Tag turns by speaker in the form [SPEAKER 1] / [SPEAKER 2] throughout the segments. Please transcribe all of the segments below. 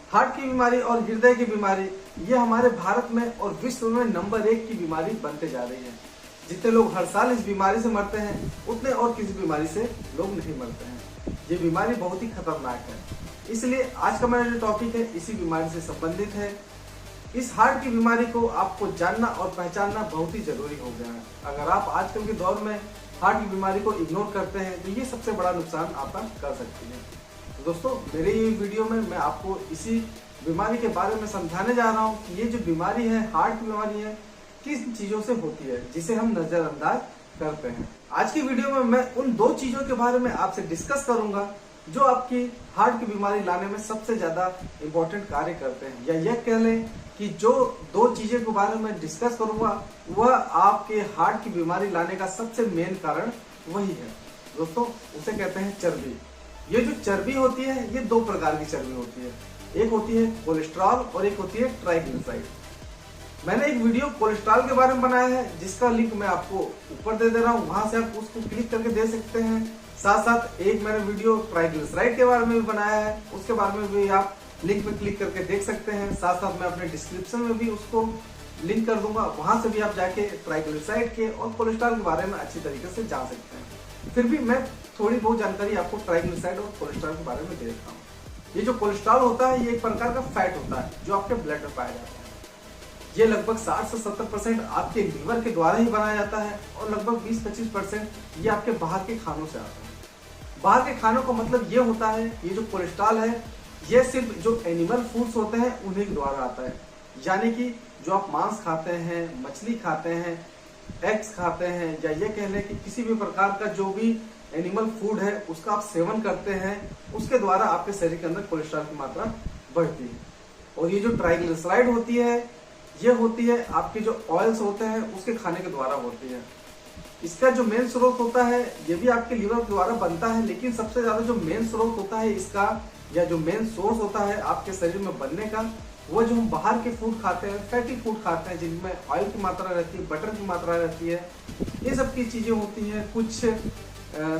[SPEAKER 1] Heart की बीमारी और हृदय की बीमारी ये हमारे भारत में और विश्व में नंबर 1 की बीमारी बनते जा रही है। जितने लोग हर साल इस बीमारी से मरते हैं उतने और किसी बीमारी से लोग नहीं मरते हैं। ये बीमारी बहुत ही खतरनाक है, इसलिए आज का मेरा जो टॉपिक है इसी बीमारी से संबंधित है। इस हार्ट की बीमारी को आपको जानना और पहचानना बहुत ही जरूरी हो गया है। अगर आप आजकल के दौर में हार्ट की बीमारी को इग्नोर करते हैं तो ये सबसे बड़ा नुकसान आपका कर सकती है। तो दोस्तों, मेरे ये वीडियो में मैं आपको इसी बीमारी के बारे में समझाने जा रहा हूँ कि ये जो बीमारी है, हार्ट की बीमारी है, किस चीजों से होती है जिसे हम नजरअंदाज करते हैं। आज की वीडियो में मैं उन 2 चीजों के बारे में आपसे डिस्कस करूंगा जो आपकी हार्ट की बीमारी लाने में सबसे ज्यादा इम्पोर्टेंट कार्य करते हैं, या यह कह लें कि जो 2 चीजें के बारे में डिस्कस करूंगा वह आपके हार्ट की बीमारी लाने का सबसे मेन कारण वही है। दोस्तों, उसे कहते हैं चर्बी। ये जो चर्बी होती है ये 2 प्रकार की चर्बी होती है, एक होती है कोलेस्ट्रॉल और एक होती है ट्राइग्लिसराइड। मैंने एक वीडियो कोलेस्ट्रॉल के बारे में बनाया है जिसका लिंक मैं आपको ऊपर दे रहा हूँ, वहां से आप उसको क्लिक करके दे सकते हैं। साथ साथ एक मैंने वीडियो ट्राइग्लिसराइड के बारे में भी बनाया है, उसके बारे में भी आप लिंक में क्लिक करके देख सकते हैं। साथ साथ मैं अपने डिस्क्रिप्शन में भी उसको लिंक कर दूंगा, वहां से भी आप जाके ट्राइग्लिसराइड के और कोलेस्ट्रॉल के बारे में अच्छी तरीके से जान सकते हैं। फिर भी मैं थोड़ी बहुत जानकारी आपको ट्राइग्लिसराइड और कोलेस्ट्रॉल के बारे में दे देता हूँ। ये जो कोलेस्ट्रॉल होता है ये एक प्रकार का फैट होता है जो आपके ब्लड में पाया जाता है। ये लगभग 60 से 70% आपके लीवर के द्वारा ही बनाया जाता है और लगभग 20-25% ये आपके बाहर के खानों से आता है। बाहर के खानों का मतलब ये होता है, ये जो कोलेस्ट्रॉल है ये सिर्फ जो एनिमल फूड्स होते हैं उन्हीं के द्वारा आता है। यानी कि जो आप मांस खाते हैं, मछली खाते हैं, एग्स खाते हैं, या ये कह लें कि किसी भी प्रकार का जो भी एनिमल फूड है उसका आप सेवन करते हैं, उसके द्वारा आपके शरीर के अंदर कोलेस्ट्रॉल की मात्रा बढ़ती है। और ये जो ट्राइग्लिसराइड होती है ये होती है आपके जो ऑयल्स होते हैं उसके खाने के द्वारा होती है। इसका जो मेन स्रोत होता है ये भी आपके लीवर के द्वारा बनता है, लेकिन सबसे ज्यादा जो मेन स्रोत होता है इसका, या जो मेन सोर्स होता है आपके शरीर में बनने का, वो जो हम बाहर के फूड खाते हैं, फैटी फूड खाते हैं जिनमें ऑयल की मात्रा रहती है, बटर की मात्रा रहती है, ये सब की चीजें होती हैं। कुछ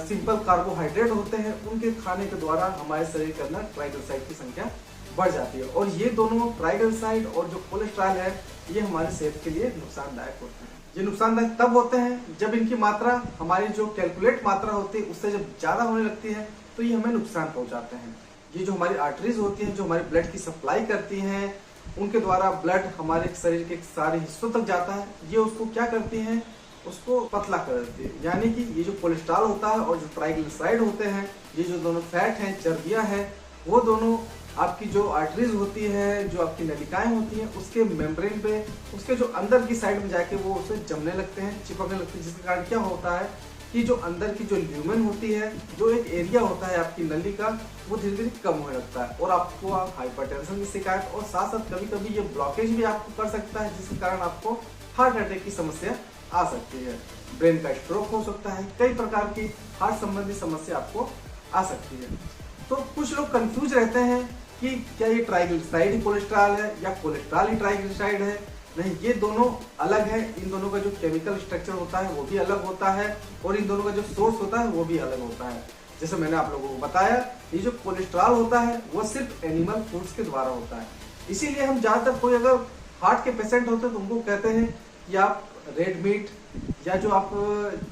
[SPEAKER 1] सिंपल कार्बोहाइड्रेट होते हैं, उनके खाने के द्वारा हमारे शरीर के अंदर ट्राइग्लिसराइड की संख्या बढ़ जाती है। और ये दोनों ट्राइग्लिसराइड और जो कोलेस्ट्रॉल है ये हमारे सेहत के लिए नुकसानदायक होते हैं। ये नुकसानदायक तब होते हैं जब इनकी मात्रा, हमारी जो कैलकुलेट मात्रा होती है उससे जब ज्यादा होने लगती है तो ये हमें नुकसान पहुंचाते हैं। ये जो हमारी आर्टरीज होती हैं, जो हमारी ब्लड की सप्लाई करती हैं, उनके द्वारा ब्लड हमारे शरीर के सारे हिस्सों तक जाता है। ये उसको क्या करती हैं, उसको पतला कर देती है। यानी कि ये जो कोलेस्ट्रॉल होता है और जो ट्राइग्लिसराइड होते हैं, ये जो दोनों फैट हैं, चर्बियां हैं, वो दोनों आपकी जो आर्टरीज होती है, जो आपकी नलिकाएं होती हैं, उसके मेम्ब्रेन पे, उसके जो अंदर की साइड में जाके वो उसे जमने लगते हैं, चिपकने लगते हैं, जिसके कारण क्या होता है कि जो अंदर की जो ल्यूमेन होती है, जो एक एरिया होता है आपकी नली का, वो धीरे धीरे कम होने लगता है और आपको हाइपरटेंशन की शिकायत, और साथ साथ कभी कभी ये ब्लॉकेज भी आपको कर सकता है, जिसके कारण आपको हार्ट अटैक की समस्या आ सकती है, ब्रेन का स्ट्रोक हो सकता है, कई प्रकार की हार्ट संबंधी समस्या आपको आ सकती है। तो कुछ लोग कंफ्यूज रहते हैं कि क्या ये ट्राइग्लिसराइड ही कोलेस्ट्रॉल है या कोलेस्ट्रॉल ही ट्राइग्लिसराइड है। नहीं, ये दोनों अलग है। इन दोनों का जो केमिकल स्ट्रक्चर होता है वो भी अलग होता है और इन दोनों का जो सोर्स होता है वो भी अलग होता है। जैसे मैंने आप लोगों को बताया, ये जो कोलेस्ट्रॉल होता है वो सिर्फ एनिमल फूड्स के द्वारा होता है। इसीलिए हम ज्यादातर कोई अगर हार्ट के पेशेंट होते हैं तो उनको कहते हैं कि आप रेड मीट या जो आप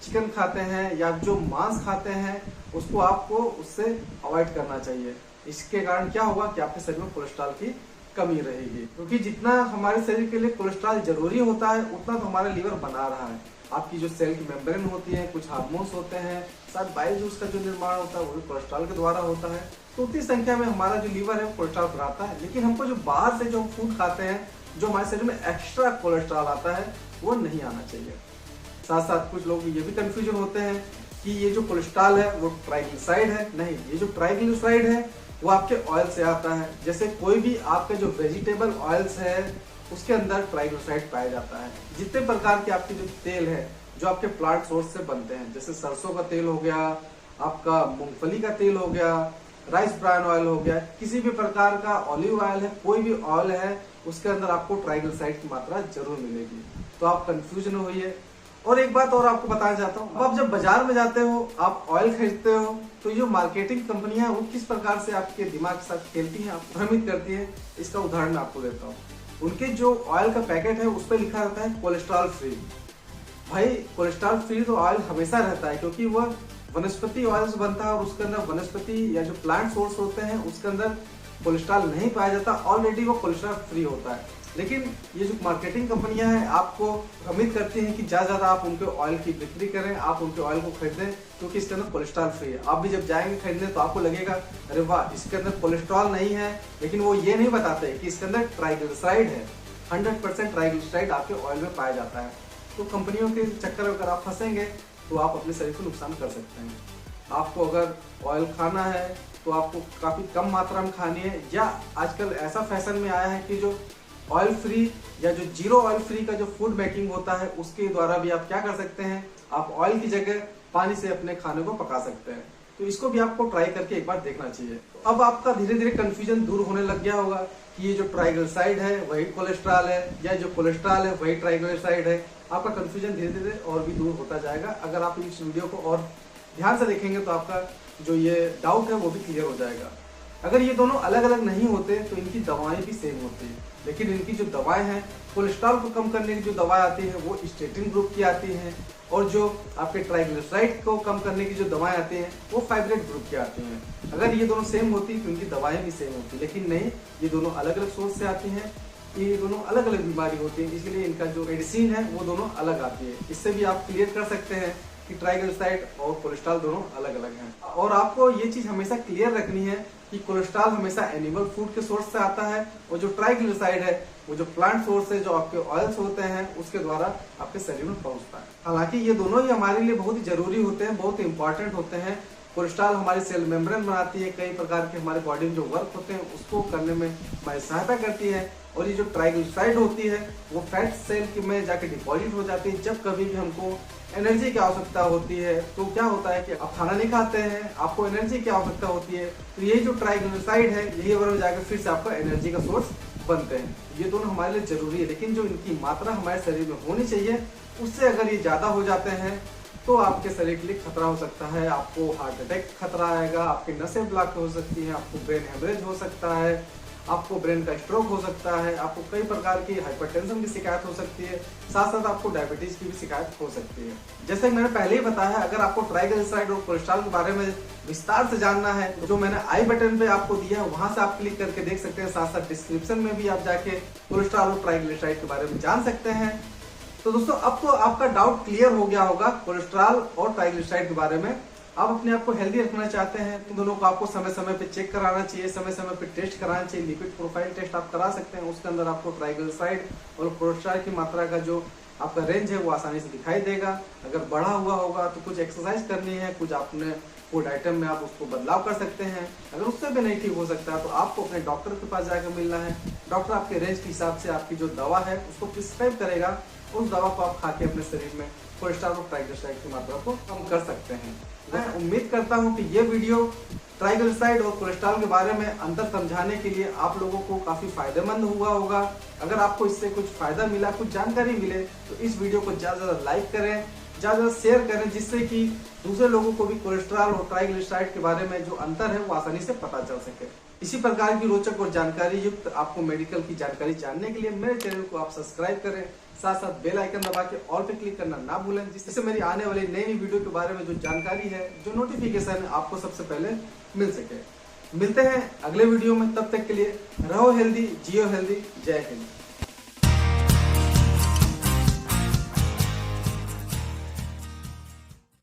[SPEAKER 1] चिकन खाते हैं या जो मांस खाते हैं उसको आपको उससे अवॉइड करना चाहिए। इसके कारण क्या होगा कि आपके शरीर में कोलेस्ट्रॉल की कमी रहेगी, क्योंकि जितना हमारे शरीर के लिए कोलेस्ट्रॉल जरूरी होता है उतना तो हमारा लीवर बना रहा है। आपकी जो सेल की मेम्ब्रेन होती है, कुछ हार्मोन्स होते हैं, साथ बाइल जूस का जो निर्माण होता है वो भी कोलेस्ट्रॉल के द्वारा होता है। तो उतनी संख्या में हमारा जो लीवर है वो कोलेस्ट्रॉल बनाता है, लेकिन हमको जो बाहर से जो फूड खाते हैं, जो हमारे शरीर में एक्स्ट्रा कोलेस्ट्रॉल आता है, वो नहीं आना चाहिए। साथ साथ कुछ लोग ये भी कंफ्यूजन होते हैं कि ये जो कोलेस्ट्रॉल है वो ट्राइग्लिसराइड है। नहीं, ये जो ट्राइग्लिसराइड है वो आपके ऑयल से आता है। जैसे कोई भी आपके जो वेजिटेबल ऑयल्स है उसके अंदर ट्राइग्लिसराइड पाया जाता है। जितने प्रकार के आपके जो तेल है जो आपके प्लांट सोर्स से बनते हैं, जैसे सरसों का तेल हो गया, आपका मूंगफली का तेल हो गया, राइस ब्रान ऑयल हो गया, किसी भी प्रकार का ऑलिव ऑयल है, कोई भी ऑयल है, उसके अंदर आपको ट्राइग्लिसराइड की मात्रा जरूर मिलेगी। तो आप कंफ्यूज न होइए। और एक बात और आपको बताना चाहता हूँ, आप जब बाजार में जाते हो, आप ऑयल खरीदते हो, तो जो मार्केटिंग कंपनियां वो किस प्रकार से आपके दिमाग के साथ खेलती हैं, आपको भ्रमित करती है, इसका उदाहरण मैं आपको देता हूँ। उनके जो ऑयल का पैकेट है उस पर लिखा रहता है कोलेस्ट्रॉल फ्री। भाई कोलेस्ट्रॉल फ्री तो ऑयल हमेशा रहता है, क्योंकि वह वनस्पति ऑयल से बनता है और उसके अंदर वनस्पति या जो प्लांट सोर्स होते हैं उसके अंदर कोलेस्ट्रॉल नहीं पाया जाता, ऑलरेडी वो कोलेस्ट्रॉल फ्री होता है। लेकिन ये जो मार्केटिंग कंपनियां हैं आपको भ्रमित करती हैं कि ज्यादा आप उनके ऑयल की बिक्री करें, आप उनके ऑयल को खरीदें, क्योंकि इसके अंदर कोलेस्ट्रॉल फ्री है। आप भी जब जाएंगे खरीदने तो आपको लगेगा अरे वाह इसके अंदर कोलेस्ट्रॉल नहीं है, लेकिन वो ये नहीं बताते कि इसके अंदर ट्राइग्लिसराइड है। 100% ट्राइग्लिसराइड आपके ऑयल में पाया जाता है। तो कंपनियों के चक्कर में अगर आप फंसेंगे तो आप अपने शरीर को नुकसान कर सकते हैं। आपको अगर ऑयल खाना है तो आपको काफी कम मात्रा में खानी है, या आजकल ऐसा फैशन में आया है कि जो ऑयल फ्री या जो जीरो ऑयल फ्री का जो फूड मेकिंग होता है उसके द्वारा भी आप क्या कर सकते हैं, आप ऑयल की जगह पानी से अपने खाने को पका सकते हैं। तो इसको भी आपको ट्राई करके एक बार देखना चाहिए। तो अब आपका धीरे धीरे कंफ्यूजन दूर होने लग गया होगा कि ये जो ट्राइग्लिसराइड है वही कोलेस्ट्रॉल है, या जो कोलेस्ट्रॉल है वही ट्राइग्लिसराइड है। आपका कंफ्यूजन धीरे धीरे और भी दूर होता जाएगा। अगर आप इस वीडियो को और ध्यान से देखेंगे तो आपका जो ये डाउट है वो भी क्लियर हो जाएगा। अगर ये दोनों अलग अलग नहीं होते तो इनकी दवाएं भी सेम होती है, लेकिन इनकी जो दवाएं हैं, कोलेस्ट्रॉल को कम करने की जो दवाएं आती हैं वो स्टेटिन ग्रुप की आती हैं, और जो आपके ट्राइग्लिसराइड को कम करने की जो दवाएं आती हैं वो फाइब्रेट ग्रुप की आती हैं। अगर ये दोनों सेम होती तो इनकी दवाएं भी सेम होती, लेकिन नहीं, ये दोनों अलग अलग सोर्स से आती हैं, ये दोनों अलग अलग बीमारी होती है, इसलिए इनका जो मेडिसिन है वो दोनों अलग आती है। इससे भी आप क्लियर कर सकते हैं कि ट्राइग्लिसराइड और कोलेस्ट्रॉल दोनों अलग अलग हैं। और आपको ये चीज हमेशा क्लियर रखनी है कि कोलेस्ट्रॉल हमेशा एनिमल फूड के सोर्स से आता है, और जो ट्राइग्लिसराइड है वो जो प्लांट सोर्स है, जो आपके ऑयल्स होते हैं उसके द्वारा आपके शरीर में पहुंचता है। हालांकि ये दोनों ही हमारे लिए बहुत ही जरूरी होते हैं, बहुत ही इंपॉर्टेंट होते हैं। कोलेस्ट्रॉल हमारी सेल मेम्ब्रेन बनाती है, कई प्रकार के हमारे बॉडी में जो वर्क होते हैं उसको करने में हमारी सहायता करती है। और ये जो ट्राइग्लिसराइड होती है वो फैट सेल में जाके डिपॉजिट हो जाती है। जब कभी भी हमको एनर्जी की आवश्यकता होती है तो क्या होता है कि आप खाना नहीं खाते हैं, आपको एनर्जी की आवश्यकता होती है, तो ये जो ट्राइग्लिसराइड है यही वजह जाकर फिर से आपका एनर्जी का सोर्स बनते हैं। ये दोनों हमारे लिए जरूरी है, लेकिन जो इनकी मात्रा हमारे शरीर में होनी चाहिए उससे अगर ये ज्यादा हो जाते हैं तो आपके शरीर के लिए खतरा हो सकता है। आपको हार्ट अटैक खतरा आएगा, आपकी नसें ब्लॉक हो सकती हैं, आपको ब्रेन हेमरेज हो सकता है, आपको ब्रेन का स्ट्रोक हो सकता है, आपको कई प्रकार की हाइपरटेंशन की शिकायत हो सकती है, साथ साथ आपको डायबिटीज की भी शिकायत हो सकती है। जैसे कि मैंने पहले ही बताया, अगर आपको ट्राइग्लिसराइड और कोलेस्ट्रॉल के बारे में विस्तार से जानना है तो जो मैंने आई बटन पे आपको दिया है वहां से आप क्लिक करके देख सकते हैं। साथ साथ डिस्क्रिप्शन में भी आप जाके कोलेस्ट्रॉल और ट्राइग्लिसराइड के बारे में जान सकते हैं। तो दोस्तों अब तो आपका डाउट क्लियर हो गया होगा कोलेस्ट्रॉल और ट्राइग्लिसराइड के बारे में। आप अपने आप को हेल्दी रखना चाहते हैं तो दोनों को आपको समय समय पे चेक कराना चाहिए, समय समय पे टेस्ट कराना चाहिए। लिपिड प्रोफाइल टेस्ट आप करा सकते हैं, उसके अंदर आपको ट्राइग्लिसराइड और कोलेस्ट्रॉल की मात्रा का जो आपका रेंज है वो आसानी से दिखाई देगा। अगर बढ़ा हुआ होगा तो कुछ एक्सरसाइज करनी है, कुछ आपने फूड आइटम में आप उसको बदलाव कर सकते हैं। अगर उससे भी नहीं ठीक हो सकता तो आपको अपने डॉक्टर के पास जाकर मिलना है। डॉक्टर आपके रेंज के हिसाब से आपकी जो दवा है उसको प्रिस्क्राइब करेगा, उस दवा को आप खा के अपने शरीर में कोलेस्ट्रॉल और ट्राइग्लिसराइड की मात्रा को कम कर सकते हैं। मैं उम्मीद करता हूं कि ये वीडियो ट्राइग्लिसराइड और कोलेस्ट्रॉल के बारे में अंतर समझाने के लिए आप लोगों को काफी फायदेमंद हुआ होगा। अगर आपको इससे कुछ फायदा मिला, कुछ जानकारी मिले तो इस वीडियो को ज्यादा ज्यादा लाइक करें, ज्यादा शेयर करें, जिससे कि दूसरे लोगों को भी कोलेस्ट्रॉल और ट्राइग्लिसराइड के बारे में जो अंतर है वो आसानी से पता चल सके। इसी प्रकार की रोचक और जानकारी युक्त आपको मेडिकल की जानकारी जानने के लिए मेरे चैनल को आप सब्सक्राइब करें, साथ साथ बेल आइकन दबा के ऑल पे क्लिक करना ना भूलें, जिससे मेरी आने वाली नई नई वीडियो के बारे में जो जानकारी है, जो नोटिफिकेशन है, आपको सबसे पहले मिल सके। मिलते हैं अगले वीडियो में, तब तक के लिए रहो हेल्दी, जियो हेल्दी, जय हिंद।